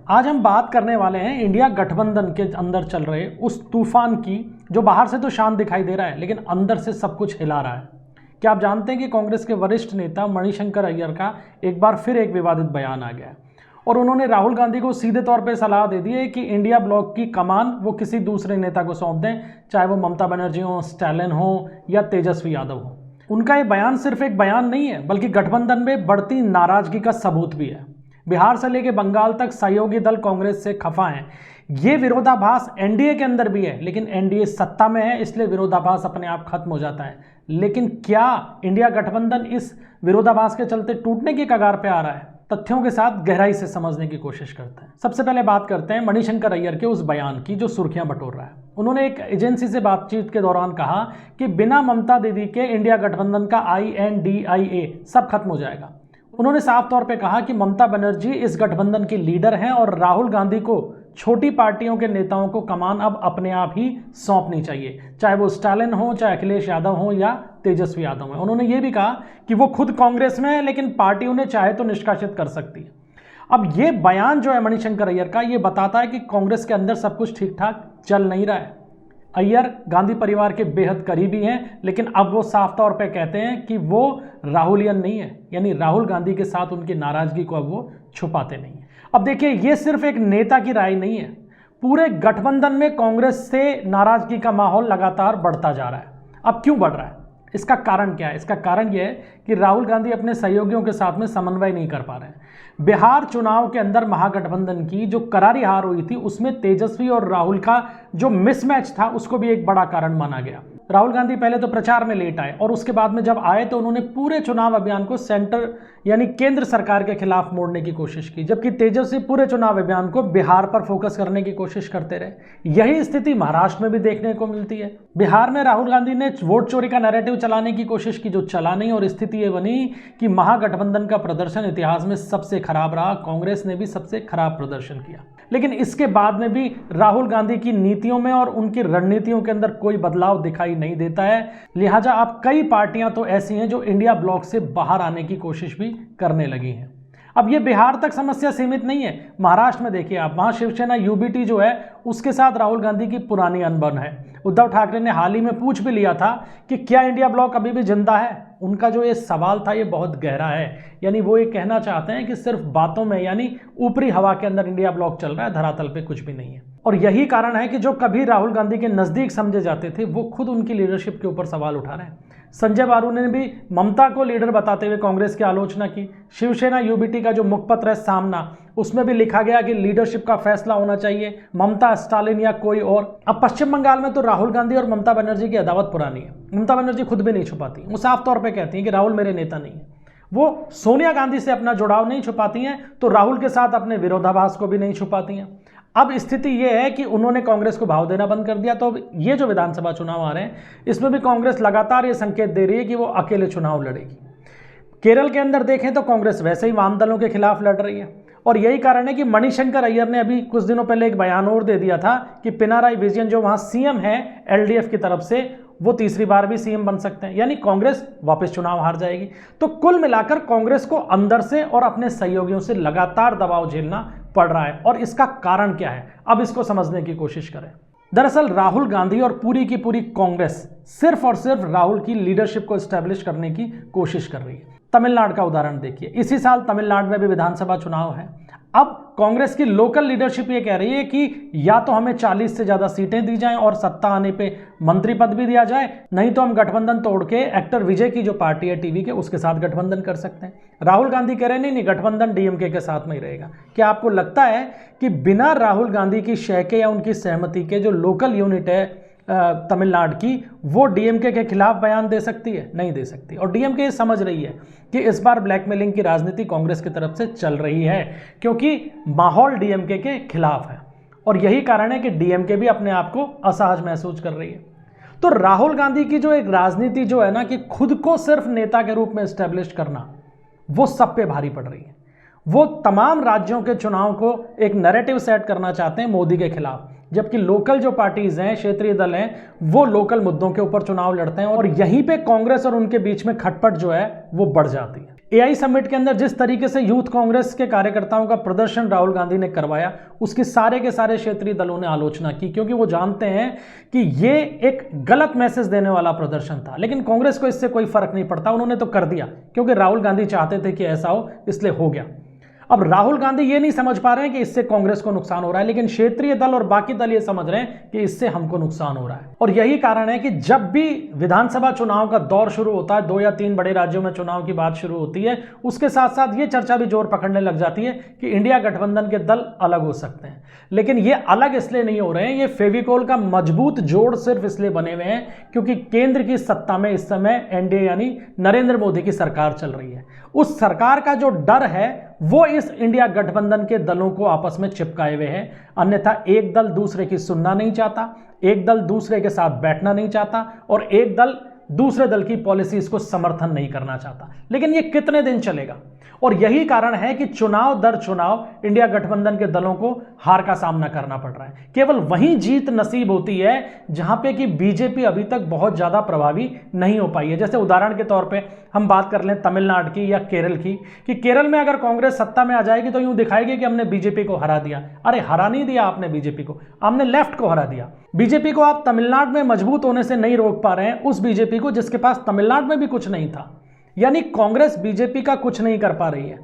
आज हम बात करने वाले हैं इंडिया गठबंधन के अंदर चल रहे उस तूफान की जो बाहर से तो शांत दिखाई दे रहा है लेकिन अंदर से सब कुछ हिला रहा है। क्या आप जानते हैं कि कांग्रेस के वरिष्ठ नेता मणिशंकर अय्यर का एक बार फिर एक विवादित बयान आ गया है और उन्होंने राहुल गांधी को सीधे तौर पर सलाह दे दी है कि इंडिया ब्लॉक की कमान वो किसी दूसरे नेता को सौंप दें, चाहे वो ममता बनर्जी हो, स्टालिन हो या तेजस्वी यादव हो। उनका ये बयान सिर्फ एक बयान नहीं है बल्कि गठबंधन में बढ़ती नाराजगी का सबूत भी है। बिहार से लेकर बंगाल तक सहयोगी दल कांग्रेस से खफा हैं। ये विरोधाभास एनडीए के अंदर भी है लेकिन एनडीए सत्ता में है इसलिए विरोधाभास अपने आप खत्म हो जाता है। लेकिन क्या इंडिया गठबंधन इस विरोधाभास के चलते टूटने की कगार पे आ रहा है? तथ्यों के साथ गहराई से समझने की कोशिश करते हैं। सबसे पहले बात करते हैं मणिशंकर अय्यर के उस बयान की जो सुर्खियां बटोर रहा है। उन्होंने एक एजेंसी से बातचीत के दौरान कहा कि बिना ममता दीदी के इंडिया गठबंधन का INDIA सब खत्म हो जाएगा। उन्होंने साफ तौर पे कहा कि ममता बनर्जी इस गठबंधन की लीडर हैं और राहुल गांधी को छोटी पार्टियों के नेताओं को कमान अब अपने आप ही सौंपनी चाहिए, चाहे वो स्टालिन हो, चाहे अखिलेश यादव हो या तेजस्वी यादव है। उन्होंने ये भी कहा कि वो खुद कांग्रेस में है लेकिन पार्टी उन्हें चाहे तो निष्कासित कर सकती है। अब ये बयान जो है मणिशंकर अय्यर का, ये बताता है कि कांग्रेस के अंदर सब कुछ ठीक ठाक चल नहीं रहा है। अय्यर गांधी परिवार के बेहद करीबी हैं लेकिन अब वो साफ तौर पे कहते हैं कि वो राहुलियन नहीं है, यानी राहुल गांधी के साथ उनकी नाराजगी को अब वो छुपाते नहीं है। अब देखिए, ये सिर्फ एक नेता की राय नहीं है, पूरे गठबंधन में कांग्रेस से नाराजगी का माहौल लगातार बढ़ता जा रहा है। अब क्यों बढ़ रहा है? इसका कारण क्या है? इसका कारण यह है कि राहुल गांधी अपने सहयोगियों के साथ में समन्वय नहीं कर पा रहे हैं। बिहार चुनाव के अंदर महागठबंधन की जो करारी हार हुई थी उसमें तेजस्वी और राहुल का जो मिसमैच था उसको भी एक बड़ा कारण माना गया। राहुल गांधी पहले तो प्रचार में लेट आए और उसके बाद में जब आए तो उन्होंने पूरे चुनाव अभियान को सेंटर यानी केंद्र सरकार के खिलाफ मोड़ने की कोशिश की, जबकि तेजस्वी पूरे चुनाव अभियान को बिहार पर फोकस करने की कोशिश करते रहे। यही स्थिति महाराष्ट्र में भी देखने को मिलती है। बिहार में राहुल गांधी ने वोट चोरी का नैरेटिव चलाने की कोशिश की जो चला नहीं, और स्थिति ये बनी कि महागठबंधन का प्रदर्शन इतिहास में सबसे खराब रहा। कांग्रेस ने भी सबसे खराब प्रदर्शन किया। लेकिन इसके बाद में भी राहुल गांधी की नीतियों में और उनकी रणनीतियों के अंदर कोई बदलाव दिखाई नहीं देता है। लिहाजा अब कई पार्टियां तो ऐसी हैं जो इंडिया ब्लॉक से बाहर आने की कोशिश भी करने लगी हैं। अब ये बिहार तक समस्या सीमित नहीं है। महाराष्ट्र में देखिए आप, वहां शिवसेना UBT जो है उसके साथ राहुल गांधी की पुरानी अनबन है। उद्धव ठाकरे ने हाल ही में पूछ भी लिया था कि क्या इंडिया ब्लॉक अभी भी जिंदा है। उनका जो ये सवाल था ये बहुत गहरा है, यानी वो ये कहना चाहते हैं कि सिर्फ बातों में यानी ऊपरी हवा के अंदर इंडिया ब्लॉक चल रहा है, धरातल पे कुछ भी नहीं है। और यही कारण है कि जो कभी राहुल गांधी के नजदीक समझे जाते थे वो खुद उनकी लीडरशिप के ऊपर सवाल उठा रहे हैं। संजय बारू ने भी ममता को लीडर बताते हुए कांग्रेस की आलोचना की। शिवसेना UBT का जो मुखपत्र है सामना, उसमें भी लिखा गया कि लीडरशिप का फैसला होना चाहिए, ममता, स्टालिन या कोई और। अब पश्चिम बंगाल में तो राहुल गांधी और ममता बनर्जी की अदावत पुरानी है। ममता बनर्जी खुद भी नहीं छुपाती, वो साफ तौर पर कहती हैं कि राहुल मेरे नेता नहीं है। वो सोनिया गांधी से अपना जुड़ाव नहीं छुपाती हैं तो राहुल के साथ अपने विरोधाभास को भी नहीं छुपाती हैं। अब स्थिति यह है कि उन्होंने कांग्रेस को भाव देना बंद कर दिया। तो अब ये जो विधानसभा चुनाव आ रहे हैं इसमें भी कांग्रेस लगातार ये संकेत दे रही है कि वो अकेले चुनाव लड़ेगी। केरल के अंदर देखें तो कांग्रेस वैसे ही वाम दलों के खिलाफ लड़ रही है और यही कारण है कि मणिशंकर अय्यर ने अभी कुछ दिनों पहले एक बयान और दे दिया था कि पिनाराई विजयन जो वहां CM है LDF की तरफ से, वो तीसरी बार भी CM बन सकते हैं, यानी कांग्रेस वापस चुनाव हार जाएगी। तो कुल मिलाकर कांग्रेस को अंदर से और अपने सहयोगियों से लगातार दबाव झेलना पड़ रहा है। और इसका कारण क्या है, अब इसको समझने की कोशिश करें। दरअसल राहुल गांधी और पूरी की पूरी कांग्रेस सिर्फ और सिर्फ राहुल की लीडरशिप को एस्टेब्लिश करने की कोशिश कर रही है। तमिलनाडु का उदाहरण देखिए, इसी साल तमिलनाडु में भी विधानसभा चुनाव है। अब कांग्रेस की लोकल लीडरशिप ये कह रही है कि या तो हमें 40 से ज्यादा सीटें दी जाएं और सत्ता आने पे मंत्री पद भी दिया जाए, नहीं तो हम गठबंधन तोड़ के एक्टर विजय की जो पार्टी है टीवी के, उसके साथ गठबंधन कर सकते हैं। राहुल गांधी कह रहे नहीं, गठबंधन DMK के साथ में ही रहेगा। क्या आपको लगता है कि बिना राहुल गांधी की शहके या उनकी सहमति के जो लोकल यूनिट है तमिलनाडु की, वो DMK के खिलाफ बयान दे सकती है? नहीं दे सकती। और DMK ये समझ रही है कि इस बार ब्लैकमेलिंग की राजनीति कांग्रेस की तरफ से चल रही है क्योंकि माहौल DMK के खिलाफ है और यही कारण है कि DMK भी अपने आप को असहज महसूस कर रही है। तो राहुल गांधी की जो एक राजनीति जो है ना कि खुद को सिर्फ नेता के रूप में एस्टेब्लिश करना, वो सब पे भारी पड़ रही है। वो तमाम राज्यों के चुनाव को एक नैरेटिव सेट करना चाहते हैं मोदी के खिलाफ, जबकि लोकल जो पार्टीज हैं, क्षेत्रीय दल हैं, वो लोकल मुद्दों के ऊपर चुनाव लड़ते हैं और यहीं पे कांग्रेस और उनके बीच में खटपट जो है वो बढ़ जाती है। एआई समिट के अंदर जिस तरीके से यूथ कांग्रेस के कार्यकर्ताओं का प्रदर्शन राहुल गांधी ने करवाया, उसकी सारे के सारे क्षेत्रीय दलों ने आलोचना की, क्योंकि वो जानते हैं कि ये एक गलत मैसेज देने वाला प्रदर्शन था। लेकिन कांग्रेस को इससे कोई फर्क नहीं पड़ता, उन्होंने तो कर दिया, क्योंकि राहुल गांधी चाहते थे कि ऐसा हो, इसलिए हो गया। अब राहुल गांधी ये नहीं समझ पा रहे हैं कि इससे कांग्रेस को नुकसान हो रहा है, लेकिन क्षेत्रीय दल और बाकी दल ये समझ रहे हैं कि इससे हमको नुकसान हो रहा है। और यही कारण है कि जब भी विधानसभा चुनाव का दौर शुरू होता है, 2 या 3 बड़े राज्यों में चुनाव की बात शुरू होती है, उसके साथ साथ ये चर्चा भी जोर पकड़ने लग जाती है कि इंडिया गठबंधन के दल अलग हो सकते हैं। लेकिन ये अलग इसलिए नहीं हो रहे हैं, ये फेविकोल का मजबूत जोड़ सिर्फ इसलिए बने हुए हैं क्योंकि केंद्र की सत्ता में इस समय एनडीए यानी नरेंद्र मोदी की सरकार चल रही है। उस सरकार का जो डर है वो इस इंडिया गठबंधन के दलों को आपस में चिपकाए हुए हैं। अन्यथा एक दल दूसरे की सुनना नहीं चाहता, एक दल दूसरे के साथ बैठना नहीं चाहता और एक दल दूसरे दल की पॉलिसीज को समर्थन नहीं करना चाहता। लेकिन ये कितने दिन चलेगा? और यही कारण है कि चुनाव दर चुनाव इंडिया गठबंधन के दलों को हार का सामना करना पड़ रहा है। केवल वहीं जीत नसीब होती है जहां पे कि बीजेपी अभी तक बहुत ज्यादा प्रभावी नहीं हो पाई है। जैसे उदाहरण के तौर पे हम बात कर लें तमिलनाडु की या केरल की, कि केरल में अगर कांग्रेस सत्ता में आ जाएगी तो यूं दिखाएगी कि हमने बीजेपी को हरा दिया। अरे हरा नहीं दिया आपने बीजेपी को, आपने लेफ्ट को हरा दिया। बीजेपी को आप तमिलनाडु में मजबूत होने से नहीं रोक पा रहे हैं, उस बीजेपी को जिसके पास तमिलनाडु में भी कुछ नहीं था। यानी कांग्रेस बीजेपी का कुछ नहीं कर पा रही है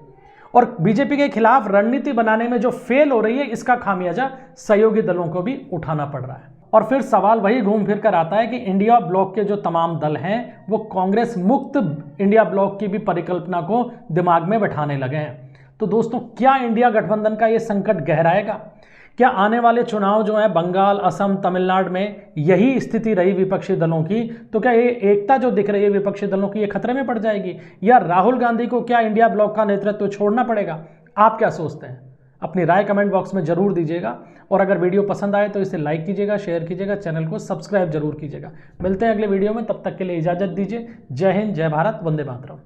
और बीजेपी के खिलाफ रणनीति बनाने में जो फेल हो रही है, इसका खामियाजा सहयोगी दलों को भी उठाना पड़ रहा है। और फिर सवाल वही घूम फिर कर आता है कि इंडिया ब्लॉक के जो तमाम दल हैं वो कांग्रेस मुक्त इंडिया ब्लॉक की भी परिकल्पना को दिमाग में बैठाने लगे हैं। तो दोस्तों, क्या इंडिया गठबंधन का ये संकट गहराएगा? क्या आने वाले चुनाव जो है बंगाल, असम, तमिलनाडु में यही स्थिति रही विपक्षी दलों की, तो क्या ये एकता जो दिख रही है विपक्षी दलों की, ये खतरे में पड़ जाएगी? या राहुल गांधी को क्या इंडिया ब्लॉक का नेतृत्व छोड़ना पड़ेगा? आप क्या सोचते हैं? अपनी राय कमेंट बॉक्स में जरूर दीजिएगा और अगर वीडियो पसंद आए तो इसे लाइक कीजिएगा, शेयर कीजिएगा, चैनल को सब्सक्राइब जरूर कीजिएगा। मिलते हैं अगले वीडियो में, तब तक के लिए इजाजत दीजिए। जय हिंद, जय भारत, वंदे मातरम।